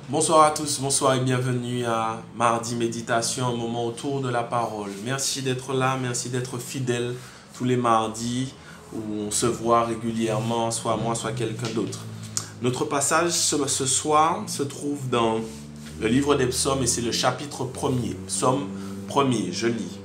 Bonsoir à tous, bonsoir et bienvenue à Mardi Méditation, un moment autour de la parole. Merci d'être là, merci d'être fidèle tous les mardis où on se voit régulièrement, soit moi, soit quelqu'un d'autre. Notre passage ce soir se trouve dans le livre des psaumes et c'est le chapitre 1er, psaume 1er, je lis.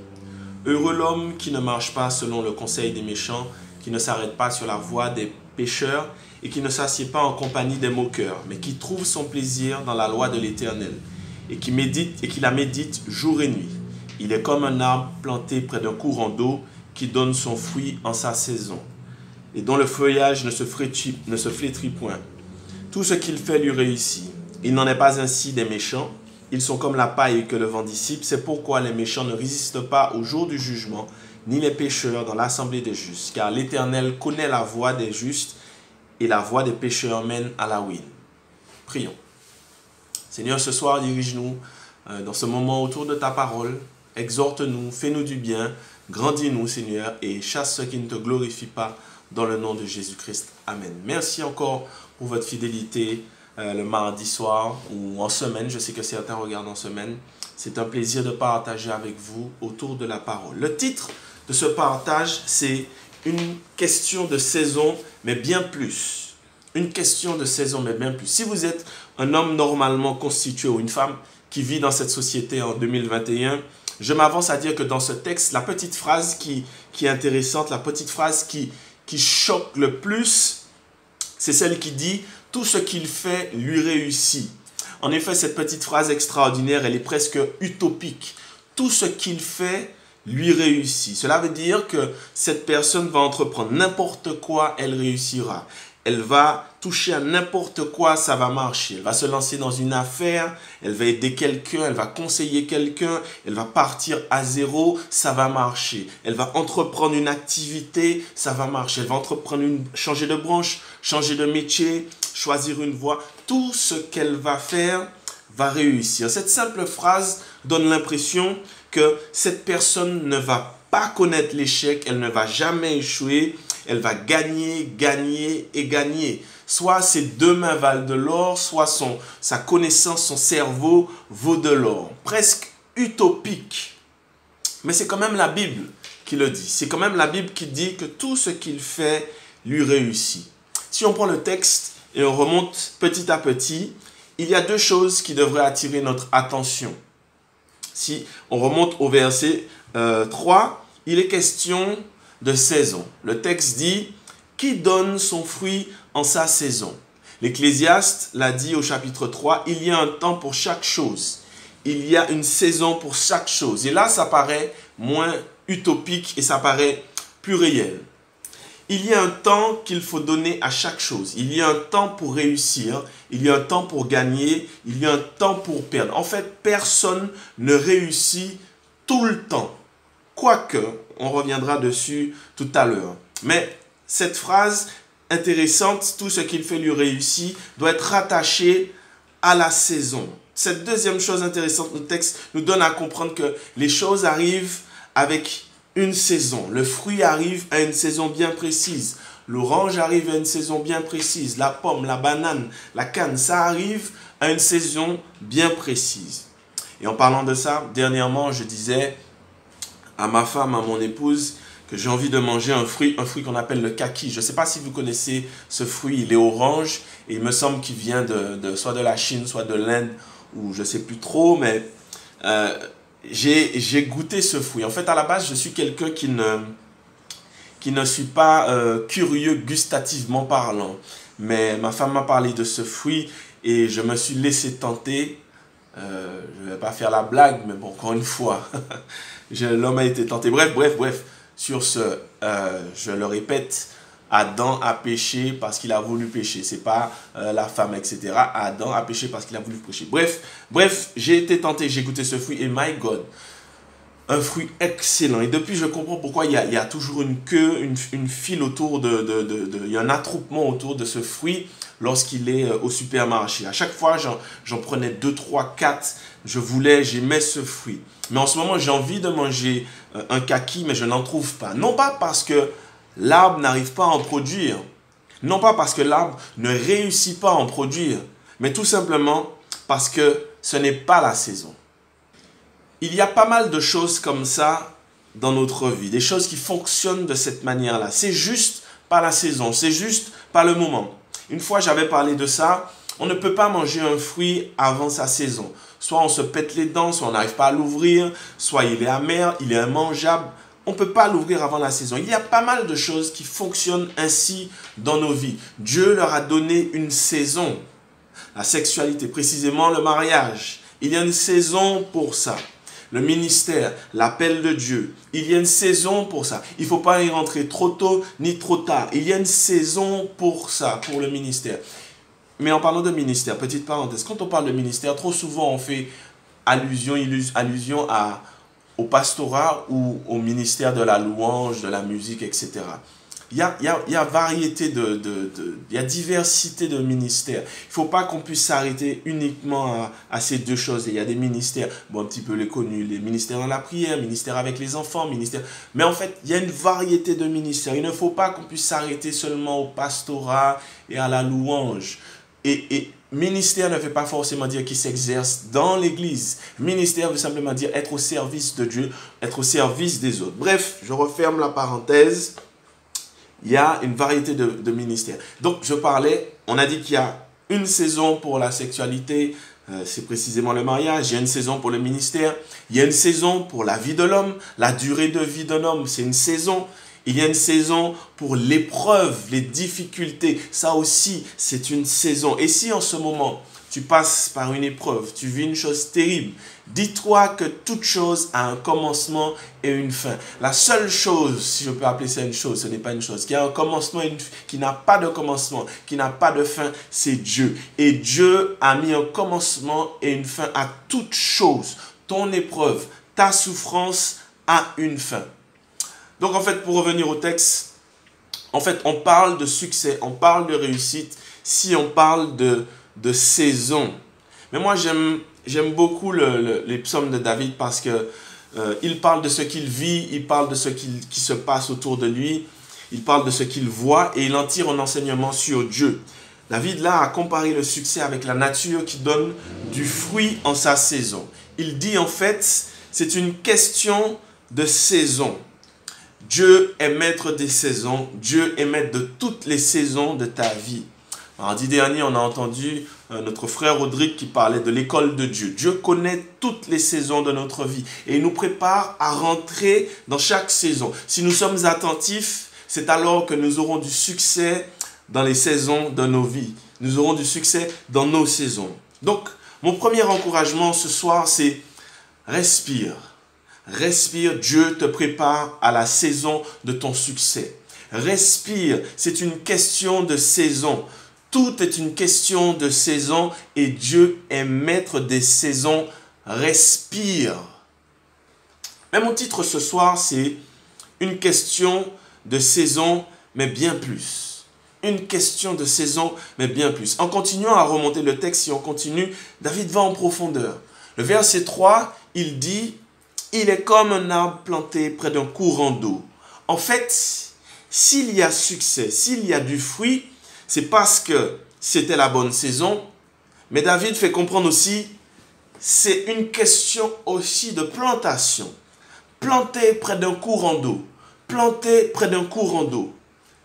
Heureux l'homme qui ne marche pas selon le conseil des méchants, qui ne s'arrête pas sur la voie des pécheurs et qui ne s'assied pas en compagnie des moqueurs, mais qui trouve son plaisir dans la loi de l'Éternel et qui la médite jour et nuit. Il est comme un arbre planté près d'un courant d'eau qui donne son fruit en sa saison et dont le feuillage ne se flétrit point. Tout ce qu'il fait lui réussit. Il n'en est pas ainsi des méchants. Ils sont comme la paille que le vent dissipe. C'est pourquoi les méchants ne résistent pas au jour du jugement, ni les pécheurs dans l'assemblée des justes. Car l'Éternel connaît la voie des justes et la voie des pécheurs mène à la ruine. Prions. Seigneur, ce soir, dirige-nous dans ce moment autour de ta parole. Exhorte-nous, fais-nous du bien, grandis-nous, Seigneur, et chasse ce qui ne te glorifie pas dans le nom de Jésus-Christ. Amen. Merci encore pour votre fidélité le mardi soir ou en semaine. Je sais que certains regardent en semaine. C'est un plaisir de partager avec vous autour de la parole. Le titre de ce partage, c'est une question de saison, mais bien plus. Une question de saison, mais bien plus. Si vous êtes un homme normalement constitué ou une femme qui vit dans cette société en 2021, je m'avance à dire que dans ce texte, la petite phrase qui est intéressante, la petite phrase qui choque le plus, c'est celle qui dit « Tout ce qu'il fait lui réussit ». En effet, cette petite phrase extraordinaire, elle est presque utopique. Tout ce qu'il fait lui réussit. Cela veut dire que cette personne va entreprendre n'importe quoi, elle réussira. Elle va toucher à n'importe quoi, ça va marcher. Elle va se lancer dans une affaire, elle va aider quelqu'un, elle va conseiller quelqu'un, elle va partir à zéro, ça va marcher. Elle va entreprendre une activité, ça va marcher. Elle va entreprendre changer de branche, changer de métier, choisir une voie. Tout ce qu'elle va faire va réussir. Cette simple phrase donne l'impression que cette personne ne va pas connaître l'échec, elle ne va jamais échouer, elle va gagner, gagner et gagner. Soit ses deux mains valent de l'or, soit sa connaissance, son cerveau vaut de l'or. Presque utopique. Mais c'est quand même la Bible qui le dit. C'est quand même la Bible qui dit que tout ce qu'il fait lui réussit. Si on prend le texte et on remonte petit à petit, il y a deux choses qui devraient attirer notre attention. Si on remonte au verset 3, il est question de saison. Le texte dit « Qui donne son fruit en sa saison ?» L'Ecclésiaste l'a dit au chapitre 3, « Il y a un temps pour chaque chose. Il y a une saison pour chaque chose. » Et là, ça paraît moins utopique et ça paraît plus réel. Il y a un temps qu'il faut donner à chaque chose. Il y a un temps pour réussir, il y a un temps pour gagner, il y a un temps pour perdre. En fait, personne ne réussit tout le temps. Quoique, on reviendra dessus tout à l'heure. Mais cette phrase intéressante, tout ce qu'il fait lui réussit, doit être rattachée à la saison. Cette deuxième chose intéressante, le texte nous donne à comprendre que les choses arrivent avec une saison. Le fruit arrive à une saison bien précise. L'orange arrive à une saison bien précise. La pomme, la banane, la canne, ça arrive à une saison bien précise. Et en parlant de ça, dernièrement, je disais à ma femme, à mon épouse, que j'ai envie de manger un fruit qu'on appelle le kaki. Je ne sais pas si vous connaissez ce fruit, il est orange et il me semble qu'il vient soit de la Chine, soit de l'Inde, ou je ne sais plus trop, mais j'ai goûté ce fruit. En fait, à la base, je suis quelqu'un qui ne suis pas curieux gustativement parlant. Mais ma femme m'a parlé de ce fruit et je me suis laissé tenter. Je ne vais pas faire la blague, mais bon, encore une fois, l'homme a été tenté. Bref. Sur ce, je le répète, Adam a péché parce qu'il a voulu pécher. Ce n'est pas la femme, etc. Adam a péché parce qu'il a voulu pécher. Bref, j'ai été tenté, j'ai goûté ce fruit et my God, un fruit excellent. Et depuis, je comprends pourquoi il y a toujours une queue, une file autour il y a un attroupement autour de ce fruit lorsqu'il est au supermarché. À chaque fois, j'en prenais 2, 3, 4. J'aimais ce fruit. Mais en ce moment, j'ai envie de manger un kaki, mais je n'en trouve pas. Non pas parce que l'arbre n'arrive pas à en produire. Non pas parce que l'arbre ne réussit pas à en produire, mais tout simplement parce que ce n'est pas la saison. Il y a pas mal de choses comme ça dans notre vie, des choses qui fonctionnent de cette manière-là. C'est juste pas la saison, c'est juste pas le moment. Une fois, j'avais parlé de ça. On ne peut pas manger un fruit avant sa saison. Soit on se pète les dents, soit on n'arrive pas à l'ouvrir, soit il est amer, il est immangeable. On ne peut pas l'ouvrir avant la saison. Il y a pas mal de choses qui fonctionnent ainsi dans nos vies. Dieu leur a donné une saison. La sexualité, précisément le mariage. Il y a une saison pour ça. Le ministère, l'appel de Dieu. Il y a une saison pour ça. Il ne faut pas y rentrer trop tôt ni trop tard. Il y a une saison pour ça, pour le ministère. Mais en parlant de ministère, petite parenthèse, quand on parle de ministère, trop souvent on fait allusion au pastorat ou au ministère de la louange, de la musique, etc. Il y a variété il y a diversité de ministères. Il ne faut pas qu'on puisse s'arrêter uniquement à ces deux choses. Il y a des ministères, bon, un petit peu les connus, les ministères dans la prière, ministères avec les enfants, ministères. Mais en fait, il y a une variété de ministères. Il ne faut pas qu'on puisse s'arrêter seulement au pastorat et à la louange. Et ministère ne veut pas forcément dire qu'il s'exerce dans l'église. Ministère veut simplement dire être au service de Dieu, être au service des autres. Bref, je referme la parenthèse. Il y a une variété de ministères. Donc, je parlais, on a dit qu'il y a une saison pour la sexualité, c'est précisément le mariage. Il y a une saison pour le ministère. Il y a une saison pour la vie de l'homme. La durée de vie d'un homme, c'est une saison. Il y a une saison pour l'épreuve, les difficultés. Ça aussi, c'est une saison. Et si en ce moment, tu passes par une épreuve, tu vis une chose terrible, dis-toi que toute chose a un commencement et une fin. La seule chose, si je peux appeler ça une chose, ce n'est pas une chose, qui a un commencement et qui n'a pas de commencement, qui n'a pas de fin, c'est Dieu. Et Dieu a mis un commencement et une fin à toute chose. Ton épreuve, ta souffrance a une fin. Donc en fait, pour revenir au texte, en fait, on parle de succès, on parle de réussite, si on parle de saison. Mais moi, j'aime beaucoup les psaumes de David parce que il parle de ce qu'il vit, il parle de ce qui se passe autour de lui, il parle de ce qu'il voit et il en tire un enseignement sur Dieu. David, là, a comparé le succès avec la nature qui donne du fruit en sa saison. Il dit, en fait, c'est une question de saison. Dieu est maître des saisons. Dieu est maître de toutes les saisons de ta vie. Mardi dernier, on a entendu notre frère Rodrigue qui parlait de l'école de Dieu. Dieu connaît toutes les saisons de notre vie et il nous prépare à rentrer dans chaque saison. Si nous sommes attentifs, c'est alors que nous aurons du succès dans les saisons de nos vies. Nous aurons du succès dans nos saisons. Donc, mon premier encouragement ce soir, c'est respire. Respire, Dieu te prépare à la saison de ton succès. Respire, c'est une question de saison. Tout est une question de saison et Dieu est maître des saisons. Respire. Mais mon titre ce soir, c'est une question de saison, mais bien plus. Une question de saison, mais bien plus. En continuant à remonter le texte, si on continue, David va en profondeur. Le verset 3, il dit... Il est comme un arbre planté près d'un courant d'eau. En fait, s'il y a succès, s'il y a du fruit, c'est parce que c'était la bonne saison. Mais David fait comprendre aussi, c'est une question aussi de plantation. Planté près d'un courant d'eau. Planté près d'un courant d'eau.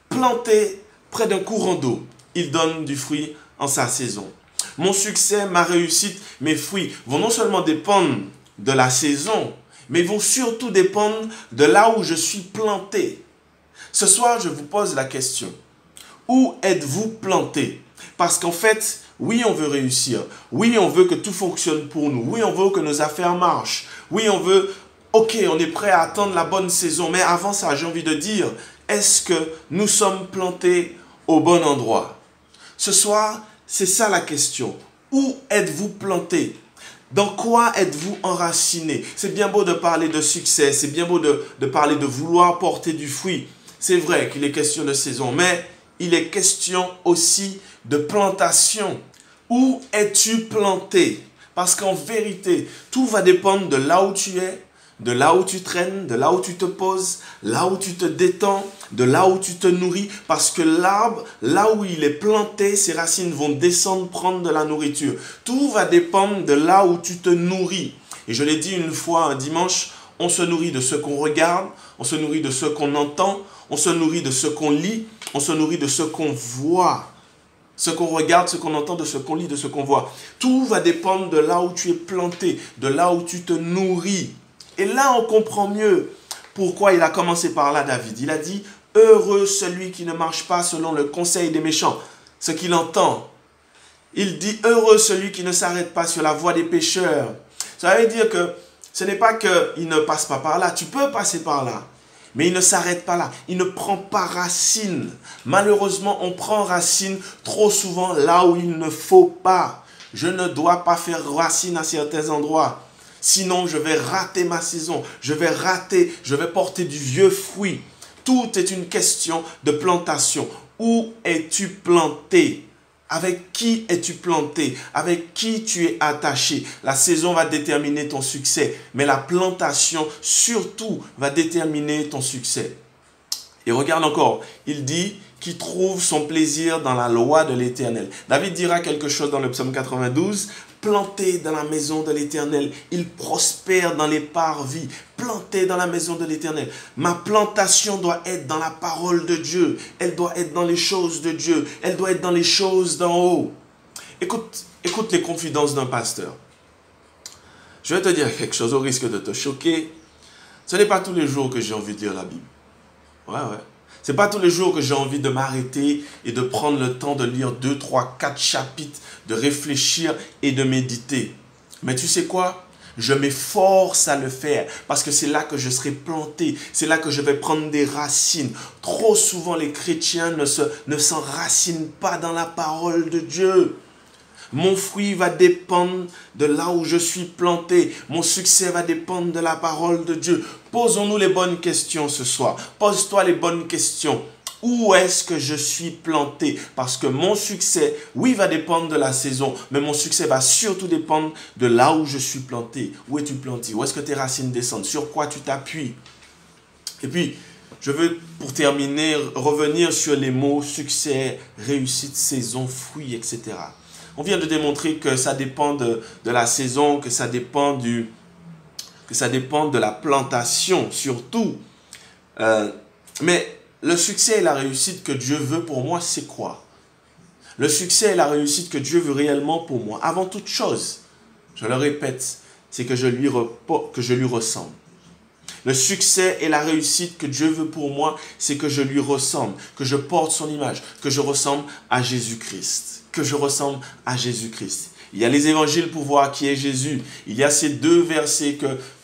Planté près d'un courant d'eau. Il donne du fruit en sa saison. Mon succès, ma réussite, mes fruits vont non seulement dépendre de la saison, mais vont surtout dépendre de là où je suis planté. Ce soir, je vous pose la question. Où êtes-vous planté? Parce qu'en fait, oui, on veut réussir. Oui, on veut que tout fonctionne pour nous. Oui, on veut que nos affaires marchent. Oui, on veut... Ok, on est prêt à attendre la bonne saison. Mais avant ça, j'ai envie de dire, est-ce que nous sommes plantés au bon endroit? Ce soir, c'est ça la question. Où êtes-vous planté? Dans quoi êtes-vous enraciné? C'est bien beau de parler de succès, c'est bien beau de parler de vouloir porter du fruit. C'est vrai qu'il est question de saison, mais il est question aussi de plantation. Où es-tu planté? Parce qu'en vérité, tout va dépendre de là où tu es, de là où tu traînes, de là où tu te poses, là où tu te détends, de là où tu te nourris. Parce que l'arbre, là où il est planté, ses racines vont descendre prendre de la nourriture. Tout va dépendre de là où tu te nourris. Et je l'ai dit une fois un dimanche, on se nourrit de ce qu'on regarde, on se nourrit de ce qu'on entend, on se nourrit de ce qu'on lit, on se nourrit de ce qu'on voit. Ce qu'on regarde, ce qu'on entend, de ce qu'on lit, de ce qu'on voit. Tout va dépendre de là où tu es planté, de là où tu te nourris. Et là, on comprend mieux pourquoi il a commencé par là, David. Il a dit, heureux celui qui ne marche pas selon le conseil des méchants. Ce qu'il entend. Il dit, heureux celui qui ne s'arrête pas sur la voie des pécheurs. Ça veut dire que ce n'est pas qu'il ne passe pas par là. Tu peux passer par là. Mais il ne s'arrête pas là. Il ne prend pas racine. Malheureusement, on prend racine trop souvent là où il ne faut pas. Je ne dois pas faire racine à certains endroits. Sinon, je vais rater ma saison. Je vais porter du vieux fruit. Tout est une question de plantation. Où es-tu planté? Avec qui es-tu planté? Avec qui tu es attaché? La saison va déterminer ton succès, mais la plantation surtout va déterminer ton succès. Et regarde encore, il dit qu'il trouve son plaisir dans la loi de l'Éternel. David dira quelque chose dans le psaume 92, planté dans la maison de l'Éternel, il prospère dans les parvis, planté dans la maison de l'Éternel. Ma plantation doit être dans la parole de Dieu, elle doit être dans les choses de Dieu, elle doit être dans les choses d'en haut. Écoute les confidences d'un pasteur. Je vais te dire quelque chose au risque de te choquer. Ce n'est pas tous les jours que j'ai envie de lire la Bible. Ouais. Ce n'est pas tous les jours que j'ai envie de m'arrêter et de prendre le temps de lire 2, 3, 4 chapitres, de réfléchir et de méditer. Mais tu sais quoi? Je m'efforce à le faire parce que c'est là que je serai planté. C'est là que je vais prendre des racines. Trop souvent, les chrétiens ne s'enracinent pas dans la parole de Dieu. Mon fruit va dépendre de là où je suis planté. Mon succès va dépendre de la parole de Dieu. Posons-nous les bonnes questions ce soir. Pose-toi les bonnes questions. Où est-ce que je suis planté? Parce que mon succès, oui, va dépendre de la saison, mais mon succès va surtout dépendre de là où je suis planté. Où es-tu planté? Où est-ce que tes racines descendent? Sur quoi tu t'appuies? Et puis, je veux, pour terminer, revenir sur les mots succès, réussite, saison, fruit, etc. On vient de démontrer que ça dépend de la saison, que ça dépend de la plantation surtout. Mais le succès et la réussite que Dieu veut pour moi, c'est quoi? Le succès et la réussite que Dieu veut réellement pour moi, avant toute chose, je le répète, c'est que je lui ressemble. Le succès et la réussite que Dieu veut pour moi, c'est que je lui ressemble, que je porte son image, que je ressemble à Jésus-Christ. Que je ressemble à Jésus-Christ. Il y a les évangiles pour voir qui est Jésus. Il y a ces 2 versets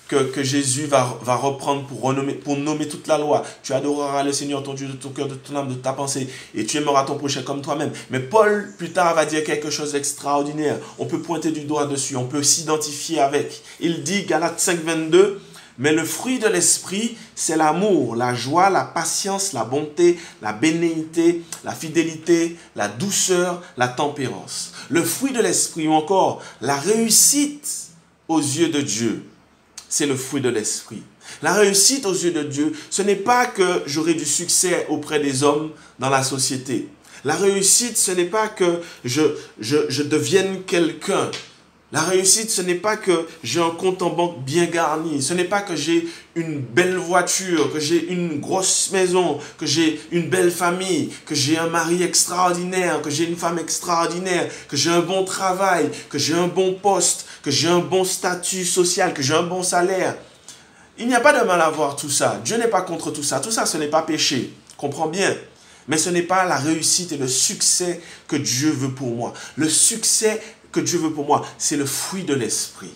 que Jésus va reprendre pour nommer toute la loi. Tu adoreras le Seigneur ton Dieu de ton cœur, de ton âme, de ta pensée, et tu aimeras ton prochain comme toi-même. Mais Paul, plus tard, va dire quelque chose d'extraordinaire. On peut pointer du doigt dessus, on peut s'identifier avec. Il dit, Galates 5, 22, mais le fruit de l'esprit, c'est l'amour, la joie, la patience, la bonté, la bénignité, la fidélité, la douceur, la tempérance. Le fruit de l'esprit ou encore la réussite aux yeux de Dieu, c'est le fruit de l'esprit. La réussite aux yeux de Dieu, ce n'est pas que j'aurai du succès auprès des hommes dans la société. La réussite, ce n'est pas que je devienne quelqu'un. La réussite, ce n'est pas que j'ai un compte en banque bien garni. Ce n'est pas que j'ai une belle voiture, que j'ai une grosse maison, que j'ai une belle famille, que j'ai un mari extraordinaire, que j'ai une femme extraordinaire, que j'ai un bon travail, que j'ai un bon poste, que j'ai un bon statut social, que j'ai un bon salaire. Il n'y a pas de mal à voir tout ça. Dieu n'est pas contre tout ça. Tout ça, ce n'est pas péché. Comprends bien. Mais ce n'est pas la réussite et le succès que Dieu veut pour moi. Le succès que Dieu veut pour moi, c'est le fruit de l'esprit.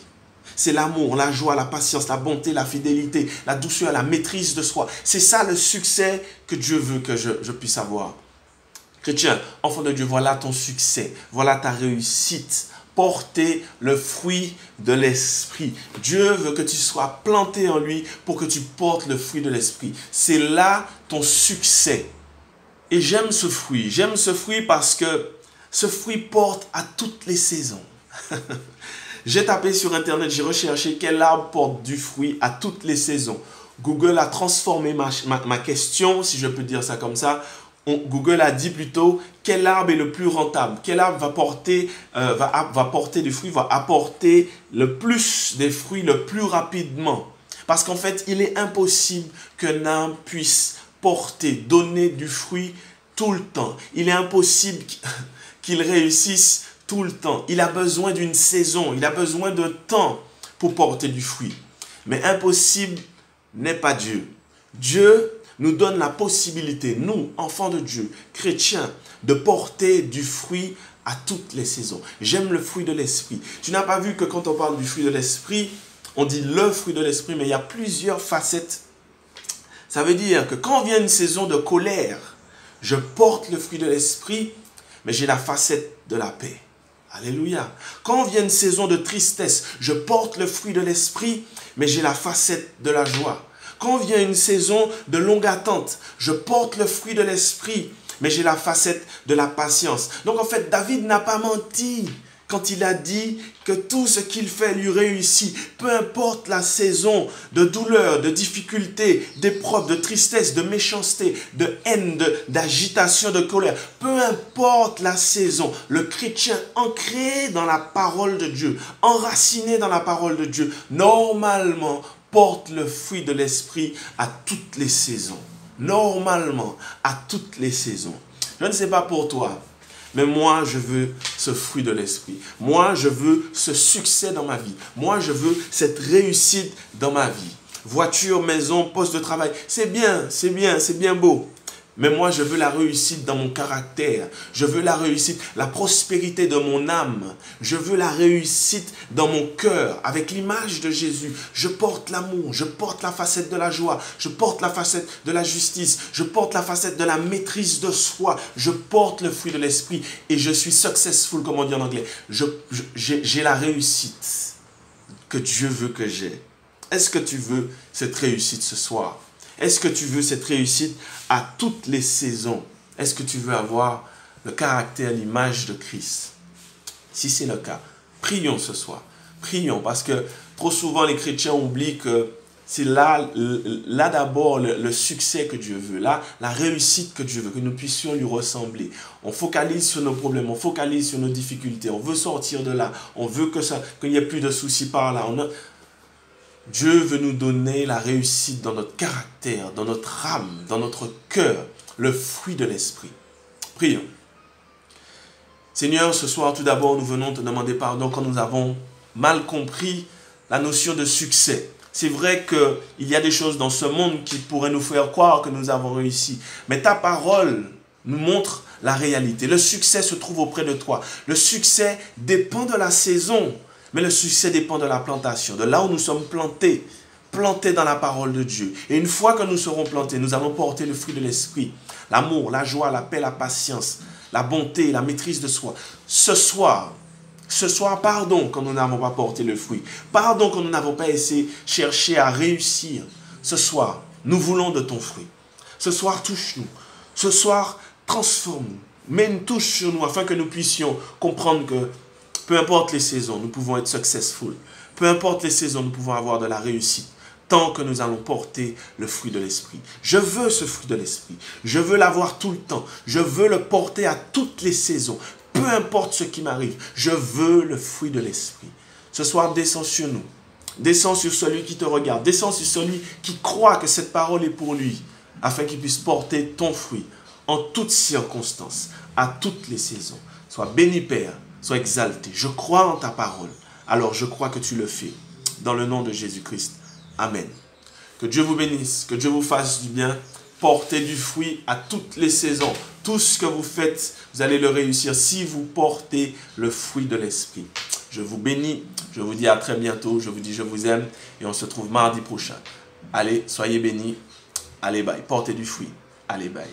C'est l'amour, la joie, la patience, la bonté, la fidélité, la douceur, la maîtrise de soi. C'est ça le succès que Dieu veut que je puisse avoir. Chrétien, enfant de Dieu, voilà ton succès, voilà ta réussite. Porter le fruit de l'esprit. Dieu veut que tu sois planté en lui pour que tu portes le fruit de l'esprit. C'est là ton succès. Et j'aime ce fruit. J'aime ce fruit parce que ce fruit porte à toutes les saisons. J'ai tapé sur Internet, j'ai recherché quel arbre porte du fruit à toutes les saisons. Google a transformé ma question, si je peux dire ça comme ça. Google a dit plutôt quel arbre est le plus rentable, quel arbre va porter des fruits, va apporter le plus des fruits le plus rapidement. Parce qu'en fait, il est impossible qu'un arbre puisse donner du fruit tout le temps. Il est impossible qu'il réussisse tout le temps. Il a besoin d'une saison, il a besoin de temps pour porter du fruit. Mais impossible n'est pas Dieu. Dieu nous donne la possibilité, nous, enfants de Dieu, chrétiens, de porter du fruit à toutes les saisons. J'aime le fruit de l'esprit. Tu n'as pas vu que quand on parle du fruit de l'esprit, on dit le fruit de l'esprit, mais il y a plusieurs facettes. Ça veut dire que quand vient une saison de colère, je porte le fruit de l'esprit, mais j'ai la facette de la paix. Alléluia. Quand vient une saison de tristesse, je porte le fruit de l'esprit, mais j'ai la facette de la joie. Quand vient une saison de longue attente, je porte le fruit de l'esprit, mais j'ai la facette de la patience. Donc en fait, David n'a pas menti quand il a dit que tout ce qu'il fait lui réussit. Peu importe la saison de douleur, de difficulté, d'épreuve, de tristesse, de méchanceté, de haine, d'agitation, de colère. Peu importe la saison, le chrétien ancré dans la parole de Dieu, enraciné dans la parole de Dieu, normalement porte le fruit de l'esprit à toutes les saisons. Normalement, à toutes les saisons. Je ne sais pas pour toi, mais moi, je veux ce fruit de l'esprit. Moi, je veux ce succès dans ma vie. Moi, je veux cette réussite dans ma vie. Voiture, maison, poste de travail, c'est bien beau. Mais moi, je veux la réussite dans mon caractère. Je veux la réussite, la prospérité de mon âme. Je veux la réussite dans mon cœur, avec l'image de Jésus. Je porte l'amour, je porte la facette de la joie, je porte la facette de la justice, je porte la facette de la maîtrise de soi. Je porte le fruit de l'esprit et je suis successful, comme on dit en anglais. J'ai la réussite que Dieu veut que j'ai. Est-ce que tu veux cette réussite ce soir? Est-ce que tu veux cette réussite à toutes les saisons? Est-ce que tu veux avoir le caractère, l'image de Christ? Si c'est le cas, prions ce soir. Prions parce que trop souvent les chrétiens oublient que c'est là d'abord le succès que Dieu veut, là la réussite que Dieu veut, que nous puissions lui ressembler. On focalise sur nos problèmes, on focalise sur nos difficultés, on veut sortir de là, on veut qu'il n'y ait plus de soucis par là. Dieu veut nous donner la réussite dans notre caractère, dans notre âme, dans notre cœur, le fruit de l'esprit. Prions. Seigneur, ce soir, tout d'abord, nous venons te demander pardon quand nous avons mal compris la notion de succès. C'est vrai qu'il y a des choses dans ce monde qui pourraient nous faire croire que nous avons réussi. Mais ta parole nous montre la réalité. Le succès se trouve auprès de toi. Le succès dépend de la saison. Mais le succès dépend de la plantation, de là où nous sommes plantés dans la parole de Dieu. Et une fois que nous serons plantés, nous allons porter le fruit de l'esprit. L'amour, la joie, la paix, la patience, la bonté, la maîtrise de soi. Ce soir, pardon quand nous n'avons pas porté le fruit. Pardon quand nous n'avons pas cherché à réussir. Ce soir, nous voulons de ton fruit. Ce soir, touche-nous. Ce soir, transforme-nous. Mets une touche sur nous afin que nous puissions comprendre que peu importe les saisons, nous pouvons être successful. Peu importe les saisons, nous pouvons avoir de la réussite. Tant que nous allons porter le fruit de l'esprit. Je veux ce fruit de l'esprit. Je veux l'avoir tout le temps. Je veux le porter à toutes les saisons. Peu importe ce qui m'arrive. Je veux le fruit de l'esprit. Ce soir, descends sur nous. Descends sur celui qui te regarde. Descends sur celui qui croit que cette parole est pour lui. Afin qu'il puisse porter ton fruit en toutes circonstances, à toutes les saisons. Sois béni, Père. Sois exalté. Je crois en ta parole. Alors je crois que tu le fais. Dans le nom de Jésus-Christ. Amen. Que Dieu vous bénisse. Que Dieu vous fasse du bien. Portez du fruit à toutes les saisons. Tout ce que vous faites, vous allez le réussir si vous portez le fruit de l'esprit. Je vous bénis. Je vous dis à très bientôt. Je vous dis je vous aime. Et on se trouve mardi prochain. Allez, soyez bénis. Allez, bye. Portez du fruit. Allez, bye.